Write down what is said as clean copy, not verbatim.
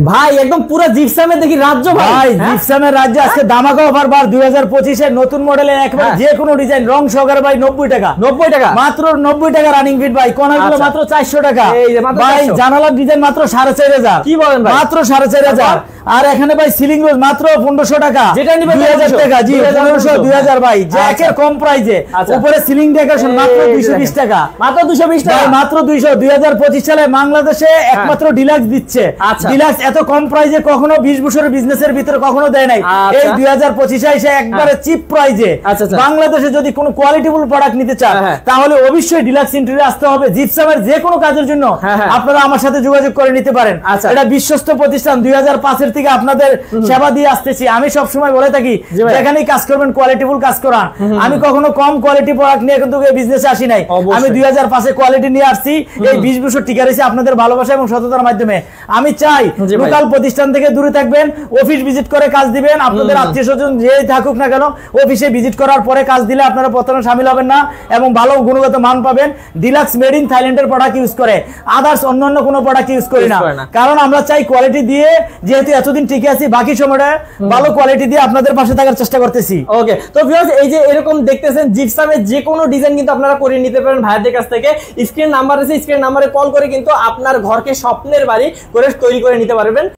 ভাই একদম পুরো জিপসামের দেখি রাজ্য ভাই, জিপসামের রাজ্য আজকে দামাকা অফার বার 2025 এর নতুন মডেলের একবার যে কোনো ডিজাইন রং সহকারে ভাই 90 টাকা, 90 টাকা মাত্র 90 টাকা রানিং ফিট ভাই, কোণাগুলো মাত্র 400 টাকা ভাই, জানালার ডিজাইন মাত্র 4500। কি বলেন ভাই, মাত্র 4500। আর এখানে ভাই সিলিং রোজ মাত্র 1500 টাকা, যেটা নিবে 2000 টাকা। জি 1500 2000 ভাই, জ্যাকের কম প্রাইসে উপরে সিলিং ডেকোরেশন মাত্র 220 টাকা, মাত্র 220 টাকা, মাত্র 200। 2025 সালে বাংলাদেশে একমাত্র ডিলাক্স দিচ্ছে। ডিলাক্স এত কম প্রাইসে কখনো 20 বছরের বিজনেসের ভিতরে কখনো দেয় নাই। এই 2025 এসে একবারে চিপ প্রাইসে বাংলাদেশে যদি কোনো কোয়ালিটিফুল প্রোডাক্ট নিতে চান তাহলে অবশ্যই ডিলাক্স ইন্টেরিয়র আসতে হবে। জিপসামের যে কোনো কাজের জন্য আপনারা আমার সাথে যোগাযোগ করে নিতে পারেন। এটা বিশ্বস্ত প্রতিষ্ঠান, 2005 এর থেকে আপনাদের সেবা দিয়ে আসতেছি। আমি সব সময় বলে থাকি যেখানেই কাজ করবেন কোয়ালিটিফুল কাজ করান। আমি কখনো কম কোয়ালিটি প্রোডাক্ট নিয়ে কিন্তু এই বিজনেসে আসি নাই। আমি 2005 এ কোয়ালিটি নিয়ে আসছি, এই 20 বছর টিকে রয়েছে আপনাদের ভালোবাসা এবং সততার মাধ্যমে। আমি চাই লোকাল প্রতিষ্ঠান থেকে দূরে থাকবেন, অফিস ভিজিট করে কাজ দিবেন। আপনাদের আত্মীয়স্বজন যেই থাকুক না কেন অফিসে ভিজিট করার পরে কাজ দিলে আপনারা প্রথমে শামিল হবেন না এবং ভালো গুণগত মান পাবেন। ডিলাক্স মেড ইন থাইল্যান্ডের প্রোডাক্ট ইউজ করে, আদার্স অন্যান্য কোনো প্রোডাক্ট ইউজ করি না, কারণ আমরা চাই কোয়ালিটি দিয়ে, যেহেতু এতদিন টিকে আছি বাকি সময়টা ভালো কোয়ালিটি দিয়ে আপনাদের পাশে থাকার চেষ্টা করতেছি। ওকে, তো ভিউয়ার্স এই যে এরকম দেখতেছেন জিপসামের যে কোনো ডিজাইন কিন্তু আপনারা করে নিতে পারেন ভাইদের কাছ থেকে। স্ক্রিন নাম্বার আছে, স্ক্রিন নাম্বারে কল করে কিন্তু আপনার ঘরকে স্বপ্নের বাড়ি করে তৈরি করে নিতে পারবেন।